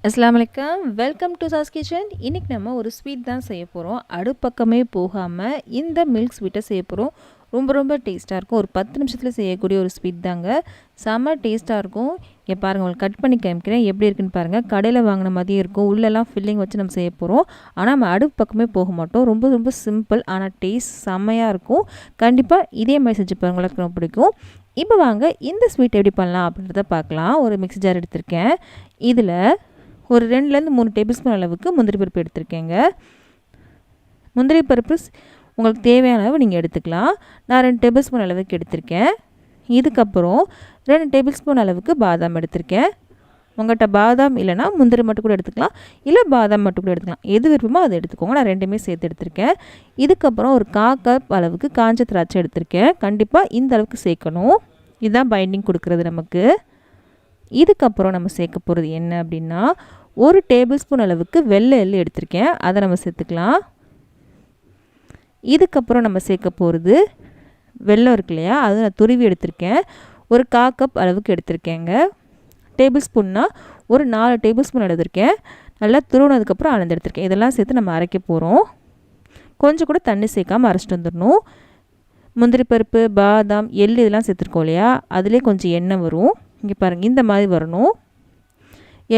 அஸ்ஸலாமு அலைக்கும். Welcome to sauce kitchen. இன்றைக்கி நம்ம ஒரு ஸ்வீட் தான் செய்ய போகிறோம். அடுப்பக்கமே போகாமல் இந்த மில்க் ஸ்வீட்டை செய்ய போகிறோம். ரொம்ப டேஸ்ட்டாக இருக்கும். ஒரு 10 நிமிஷத்தில் செய்யக்கூடிய ஒரு ஸ்வீட் தாங்க. செம்ம டேஸ்ட்டாக இருக்கும். இங்கே பாருங்கள், உங்களுக்கு கட் பண்ணி காமிக்கிறேன் எப்படி இருக்குன்னு பாருங்கள். கடையில் வாங்கின மாதிரியே இருக்கும். உள்ளெல்லாம் ஃபில்லிங் வச்சு நம்ம செய்ய போகிறோம். ஆனால் நம்ம அடுப்பு பக்கமே போக மாட்டோம். ரொம்ப சிம்பிள், ஆனால் டேஸ்ட் செம்மையாக இருக்கும். கண்டிப்பாக இதே மாதிரி செஞ்சு பாருங்க, உங்களுக்கு ரொம்ப பிடிக்கும். இப்போ வாங்க இந்த ஸ்வீட் எப்படி பண்ணலாம் அப்படின்றத பார்க்கலாம். ஒரு மிக்ஸி ஜார் எடுத்திருக்கேன். இதில் ஒரு 2லேருந்து 3 டேபிள் ஸ்பூன் அளவுக்கு முந்திரி பருப்பு எடுத்திருக்கேங்க. முந்திரி பருப்பு உங்களுக்கு தேவையான அளவு நீங்கள் எடுத்துக்கலாம். நான் 2 டேபிள் ஸ்பூன் அளவுக்கு எடுத்திருக்கேன். இதுக்கப்புறம் 2 டேபிள் ஸ்பூன் அளவுக்கு பாதாம் எடுத்திருக்கேன். உங்கள்கிட்ட பாதாம் இல்லைனா முந்திரி மட்டும் கூட எடுத்துக்கலாம், இல்லை பாதாம் மட்டும் கூட எடுத்துக்கலாம். எது விருப்பமோ அதை எடுத்துக்கோங்க. நான் 2மே சேர்த்து எடுத்திருக்கேன். இதுக்கப்புறம் ஒரு 1/4 கப் அளவுக்கு காஞ்ச திராட்சை எடுத்திருக்கேன். கண்டிப்பாக இந்த அளவுக்கு சேர்க்கணும். இதுதான் பைண்டிங் கொடுக்குறது நமக்கு. இதுக்கப்புறம் நம்ம சேர்க்க போகிறது என்ன அப்படின்னா, 1 டேபிள் ஸ்பூன் அளவுக்கு வெள்ளை எள்ளு எடுத்திருக்கேன். அதை நம்ம சேர்த்துக்கலாம். இதுக்கப்புறம் நம்ம சேர்க்க போகிறது வெல்லம் இருக்கு இல்லையா, அதை நான் துருவி எடுத்திருக்கேன். ஒரு 1/4 கப் அளவுக்கு எடுத்திருக்கேங்க. டேபிள் ஸ்பூன்னா ஒரு 4 டேபிள் ஸ்பூன் எடுத்திருக்கேன். நல்லா துருவினதுக்கப்புறம் அளந்து எடுத்திருக்கேன். இதெல்லாம் சேர்த்து நம்ம அரைக்க போகிறோம். கொஞ்சம் கூட தண்ணி சேர்க்காமல் அரைச்சிட்டு வந்துடணும். முந்திரி பருப்பு, பாதாம், எள்ளு இதெல்லாம் சேர்த்துருக்கோம் இல்லையா, அதிலே கொஞ்சம் எண்ணெய் வரும். இங்கே பாருங்கள், இந்த மாதிரி வரணும்.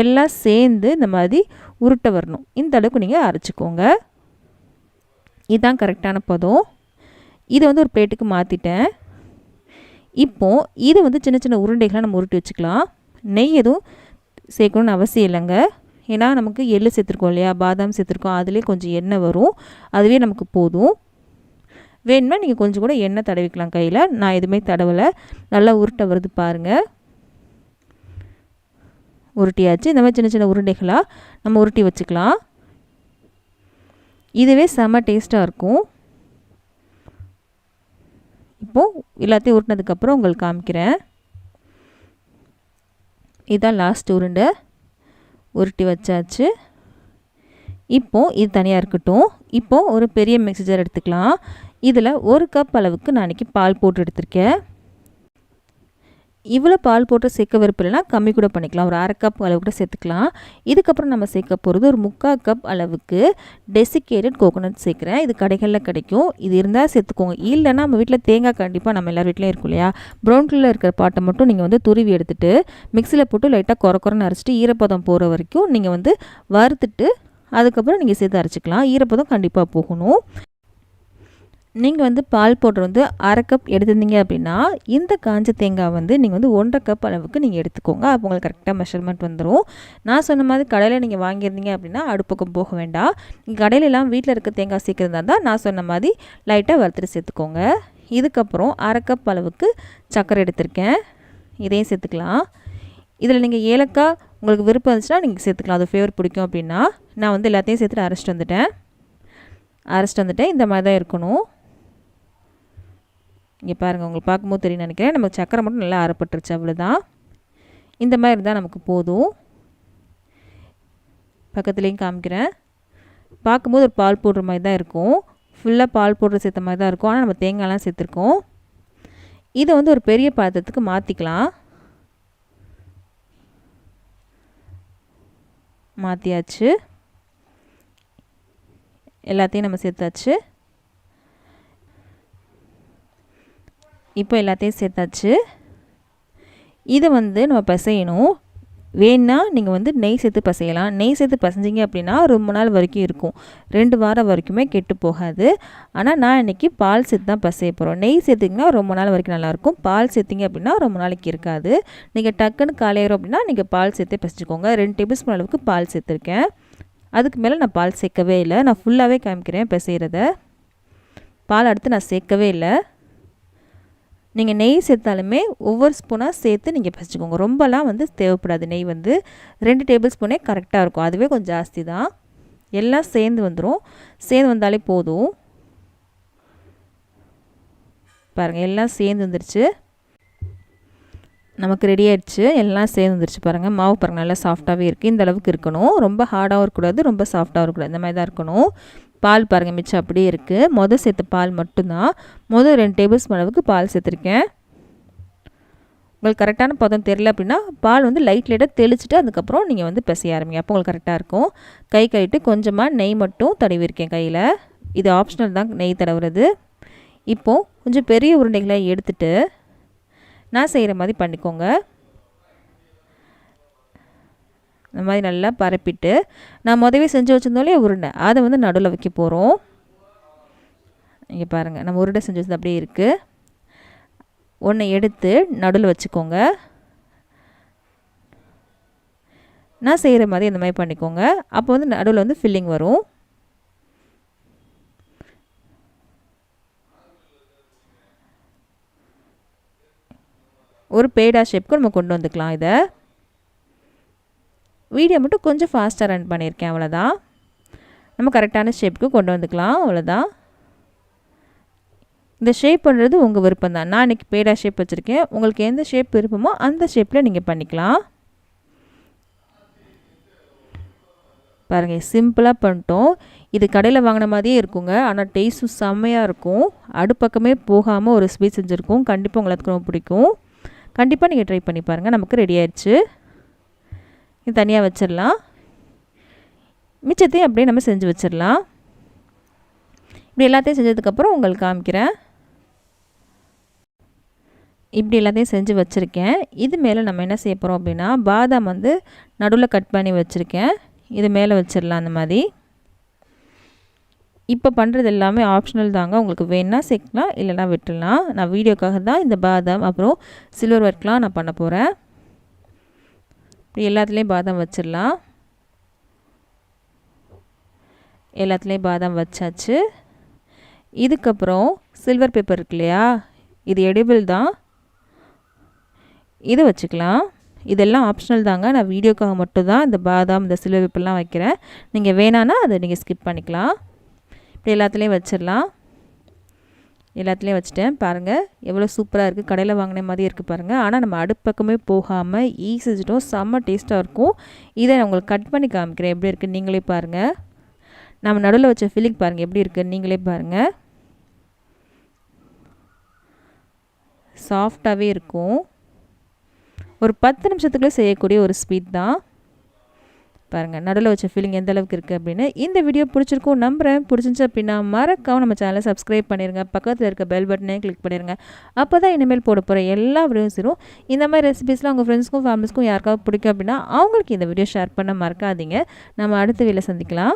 எல்லாம் சேர்ந்து இந்த மாதிரி உருட்டை வரணும். இந்த அளவுக்கு நீங்கள் அரைச்சிக்கோங்க. இதுதான் கரெக்டான பதம். இதை ஒரு பிளேட்டுக்கு மாற்றிட்டேன். இப்போது இதை சின்ன உருண்டைகளாக நம்ம உருட்டி வச்சுக்கலாம். நெய் எதுவும் சேர்க்கணுன்னு அவசியம் இல்லைங்க. ஏன்னா நமக்கு எள்ளு சேர்த்துருக்கோம் இல்லையா, பாதாம் சேர்த்துருக்கோம், அதுலேயே கொஞ்சம் எண்ணெய் வரும். அதுவே நமக்கு போதும். வேணும்னா நீங்கள் கொஞ்சம் கூட எண்ணெய் தடவிக்கலாம் கையில். நான் எதுவுமே தடவலை. நல்லா உருட்டை வருது பாருங்கள். உருட்டியாச்சு. இந்த மாதிரி சின்ன உருண்டைகளாக நம்ம உருட்டி வச்சுக்கலாம். இதுவே செம்ம டேஸ்ட்டாக இருக்கும். இப்போது எல்லாத்தையும் உருட்டினதுக்கப்புறம் உங்களுக்கு காமிக்கிறேன். இதுதான் லாஸ்ட் உருண்டை. உருட்டி வச்சாச்சு. இப்போது இது தனியாக இருக்கட்டும். இப்போது ஒரு பெரிய மிக்ஸி ஜார் எடுத்துக்கலாம். இதில் 1 கப் அளவுக்கு நான் இன்றைக்கி பால் போட்டு எடுத்திருக்கேன். இவ்வளோ பால் போட்டு சேர்க்க விருப்பம்னா கம்மி கூட பண்ணிக்கலாம். ஒரு 1/2 கப் அளவு கூட சேர்த்துக்கலாம். இதுக்கப்புறம் நம்ம சேர்க்க போகிறது ஒரு 3/4 கப் அளவுக்கு டெசிகேட்டட் கோகோனட் சேர்க்குறேன். இது கடைகளில் கிடைக்கும். இது இருந்தால் சேர்த்துக்கோங்க. இல்லைன்னா நம்ம வீட்டில் தேங்காய் கண்டிப்பாக நம்ம எல்லார் வீட்லேயும் இருக்கும் இல்லையா, ப்ரௌன் கலரில் இருக்கிற பாட்டை மட்டும் நீங்கள் துருவி எடுத்துகிட்டு மிக்சியில் போட்டு லைட்டாக குறைன்னு அரைச்சிட்டு ஈரப்பதம் போகிற வரைக்கும் நீங்கள் வறுத்துட்டு அதுக்கப்புறம் நீங்கள் சேர்த்து அரைச்சிக்கலாம். ஈரப்பதம் கண்டிப்பாக போகணும். நீங்கள் பால் பவுடர் 1/2 கப் எடுத்திருந்தீங்க அப்படின்னா, இந்த காஞ்ச தேங்காய் நீங்கள் 1/2 கப் அளவுக்கு நீங்கள் எடுத்துக்கோங்க. அப்போ உங்களுக்கு கரெக்டாக மெஷர்மெண்ட் வந்துடும். நான் சொன்ன மாதிரி கடையில் நீங்கள் வாங்கியிருந்தீங்க அப்படின்னா அடுப்புக்கும் போக வேண்டாம். நீங்கள் கடையிலலாம் வீட்டில் இருக்க தேங்காய் சேர்க்குறதா இருந்தால் நான் சொன்ன மாதிரி லைட்டாக வறுத்துட்டு சேர்த்துக்கோங்க. இதுக்கப்புறம் 1/2 கப் அளவுக்கு சர்க்கரை எடுத்திருக்கேன். இதையும் சேர்த்துக்கலாம். இதில் நீங்கள் ஏலக்காய் உங்களுக்கு விருப்பம் இருந்துச்சுன்னா நீங்கள் சேர்த்துக்கலாம். அது ஃப்ளேவர் பிடிக்கும் அப்படின்னா. நான் எல்லாத்தையும் சேர்த்துட்டு அரைச்சிட்டு வந்துட்டேன். இந்த மாதிரி தான் இருக்கணும். இங்கே பாருங்கள், உங்களுக்கு பார்க்கும்போது தெரியும் நினைக்கிறேன். நமக்கு சக்கரை மட்டும் நல்லா அரைப்பட்டுருச்சு, அவ்வளோதான். இந்த மாதிரி இருந்தால் நமக்கு போதும். பக்கத்துலேயும் காமிக்கிறேன். பார்க்கும்போது ஒரு பால் பவுடர் மாதிரி தான் இருக்கும். ஃபுல்லாக பால் பவுடர் சேர்த்த மாதிரி தான் இருக்கும். ஆனால் நம்ம தேங்காய்லாம் சேர்த்துருக்கோம். இதை ஒரு பெரிய பாத்திரத்துக்கு மாற்றிக்கலாம். மாற்றியாச்சு. எல்லாத்தையும் நம்ம சேர்த்தாச்சு. இப்போ எல்லாத்தையும் சேர்த்தாச்சு. இதை நம்ம பிசையணும். வேணுன்னா நீங்கள் நெய் சேர்த்து பிசையலாம். நெய் சேர்த்து பிசைஞ்சிங்க அப்படின்னா ரொம்ப நாள் வரைக்கும் இருக்கும். 2 வாரம் வரைக்குமே கெட்டு போகாது. ஆனால் நான் இன்றைக்கி பால் சேர்த்து தான் பிசைய போகிறோம். நெய் சேர்த்திங்கன்னா ரொம்ப நாள் வரைக்கும் நல்லாயிருக்கும். பால் சேர்த்திங்க அப்படின்னா ரொம்ப நாளைக்கு இருக்காது. நீங்கள் டக்குன்னு காலையிறோம் அப்படின்னா நீங்கள் பால் சேர்த்தே பிசைச்சிக்கோங்க. 2 டேபிள் ஸ்பூன் அளவுக்கு பால் சேர்த்துருக்கேன். அதுக்கு மேலே நான் பால் சேர்க்கவே இல்லை. நான் ஃபுல்லாகவே காமிக்கிறேன் பிசைகிறத. பால் அடுத்து நான் சேர்க்கவே இல்லை. நீங்கள் நெய் சேர்த்தாலுமே ஒவ்வொரு ஸ்பூனாக சேர்த்து நீங்கள் பிசைச்சிக்கோங்க. ரொம்பலாம் தேவைப்படாது. நெய் 2 டேபிள் ஸ்பூனே கரெக்டாக இருக்கும். அதுவே கொஞ்சம் ஜாஸ்தி தான். எல்லாம் சேர்ந்து வந்துடும். சேர்ந்து வந்தாலே போதும். பாருங்கள், எல்லாம் சேர்ந்து வந்துருச்சு. நமக்கு ரெடி ஆகிடுச்சு. எல்லாம் சேர்ந்து வந்துருச்சு பாருங்கள். மாவு பாருங்கள், நல்லா சாஃப்டாகவே இருக்குது. இந்த அளவுக்கு இருக்கணும். ரொம்ப ஹார்டாகவும் இருக்கக்கூடாது, ரொம்ப சாஃப்டாகவும் இருக்கக்கூடாது. இந்த மாதிரி தான் இருக்கணும். பால் பாருங்கள், மிச்சம் அப்படியே இருக்குது. சேர்த்த பால் மட்டும்தான். 2 டேபிள் ஸ்பூன் அளவுக்கு பால் சேர்த்துருக்கேன். உங்களுக்கு கரெக்டான பதம் தெரியல அப்படின்னா பால் வந்து லைட்டாக தெளிச்சுட்டு அதுக்கப்புறம் நீங்கள் வந்து பிசைய ஆரம்பிங்க. அப்போ உங்களுக்கு கரெக்டாக இருக்கும். கை கழுவிட்டு கொஞ்சமாக நெய் மட்டும் தடவிருக்கேன் கையில். இது ஆப்ஷனல் தான் நெய் தடவுறது. இப்போது கொஞ்சம் பெரிய உருண்டைகளை எடுத்துகிட்டு நான் செய்கிற மாதிரி பண்ணிக்கோங்க. இந்த மாதிரி நல்லா பரப்பிட்டு நான் முதவே செஞ்சு வச்சுருந்தோம்லே உருண்டை அதை வந்து நடுவில் வைக்க போகிறோம். இங்கே பாருங்கள், நம்ம உருண்டை செஞ்சு வச்சது அப்படியே இருக்குது. ஒன்றை எடுத்து நடுவில் வச்சுக்கோங்க. நான் செய்கிற மாதிரி இந்த மாதிரி பண்ணிக்கோங்க. அப்போ வந்து நடுவில் வந்து ஃபில்லிங் வரும். ஒரு பேடா ஷேப்புக்கு நம்ம கொண்டு வந்துக்கலாம். இதை வீடியோ மட்டும் கொஞ்சம் ஃபாஸ்ட்டாக ரன் பண்ணியிருக்கேன், அவ்வளோதான். நம்ம கரெக்டான ஷேப்புக்கு கொண்டு வந்துக்கலாம், அவ்வளோதான். இந்த ஷேப் பண்ணுறது உங்கள் விருப்பம் தான். நான் இன்றைக்கி பேடா ஷேப் வச்சுருக்கேன். உங்களுக்கு எந்த ஷேப் விருப்பமோ அந்த ஷேப்பில் நீங்கள் பண்ணிக்கலாம். பாருங்கள், சிம்பிளாக பண்ணிட்டோம். இது கடையில் வாங்கின மாதிரியே இருக்குங்க. ஆனால் டேஸ்ட்டும் செம்மையாக இருக்கும். அடுப்பக்கமே போகாமல் ஒரு ஸ்வீட் செஞ்சுருக்கோம். கண்டிப்பாக உங்களுக்கு ரொம்ப பிடிக்கும். கண்டிப்பாக நீங்கள் ட்ரை பண்ணி பாருங்கள். நமக்கு ரெடி ஆயிடுச்சு. இது தனியாக வச்சிடலாம். மிச்சத்தையும் அப்படியே நம்ம செஞ்சு வச்சிடலாம். இப்படி எல்லாத்தையும் செஞ்சதுக்கப்புறம் உங்களுக்கு காமிக்கிறேன். இப்படி எல்லாத்தையும் செஞ்சு வச்சுருக்கேன். இது மேலே நம்ம என்ன செய்ய போகிறோம் அப்படின்னா, பாதாம் வந்து நடுவில் கட் பண்ணி வச்சுருக்கேன். இது மேலே வச்சிடலாம் அந்த மாதிரி. இப்போ பண்ணுறது எல்லாமே ஆப்ஷனல் தாங்க. உங்களுக்கு வேணுன்னா சேர்க்கலாம், இல்லைனா விட்டுடலாம். நான் வீடியோக்காக தான் இந்த பாதாம் அப்புறம் சில்வர் ஒர்க்லாம் நான் பண்ண போகிறேன். இப்படி எல்லாத்துலேயும் பாதாம் வச்சிடலாம். எல்லாத்துலேயும் பாதாம் வச்சாச்சு. இதுக்கப்புறம் சில்வர் பேப்பர் இருக்கு இல்லையா, இது எடிபிள் தான், இதை வச்சுக்கலாம். இதெல்லாம் ஆப்ஷனல் தாங்க. நான் வீடியோக்காக மட்டும் தான் இந்த பாதாம் இந்த சில்வர் பேப்பர்லாம் வைக்கிறேன். நீங்கள் வேணான்னா அதை நீங்கள் ஸ்கிப் பண்ணிக்கலாம். இப்படி எல்லாத்துலேயும் வச்சிடலாம். எல்லாத்துலேயும் வச்சுட்டேன். பாருங்கள் எவ்வளோ சூப்பராக இருக்குது. கடையில் வாங்கின மாதிரி இருக்குது பாருங்கள். ஆனால் நம்ம அடுப்பக்கமே போகாமல் செஞ்சுட்டோம். செம்ம டேஸ்ட்டாக இருக்கும். இதை நான் உங்களுக்கு கட் பண்ணி காமிக்கிறேன் எப்படி இருக்குது நீங்களே பாருங்கள். நம்ம நடுவில் வச்ச ஃபில்லிங் பாருங்கள் எப்படி இருக்குது நீங்களே பாருங்கள். சாஃப்டாகவே இருக்கும். ஒரு 10 நிமிஷத்துக்குள்ளே செய்யக்கூடிய ஒரு ஸ்வீட் தான். பாருங்கள் நடுவில் வச்ச ஃபீலிங் எந்த அளவுக்கு இருக்குது அப்படின்னு. இந்த வீடியோ பிடிச்சிருக்கும் நம்புகிறேன். பிடிச்சிருந்துச்சு அப்படின்னா மறக்காம நம்ம சேனலை சப்ஸ்கிரைப் பண்ணிடுங்க. பக்கத்தில் இருக்க பெல் பட்டனே கிளிக் பண்ணிடுங்க. அப்போ தான் இனிமேல் போட போகிற எல்லா வீடியோஸும் இந்த மாதிரி ரெசிபீஸ்லாம் உங்கள் ஃப்ரெண்ட்ஸ்க்கும் ஃபேமிலிஸ்க்கும் யாருக்காவது பிடிக்கும் அப்படின்னா அவங்களுக்கு இந்த வீடியோ ஷேர் பண்ண மறக்காதீங்க. நம்ம அடுத்த வீடியோவில் சந்திக்கலாம்.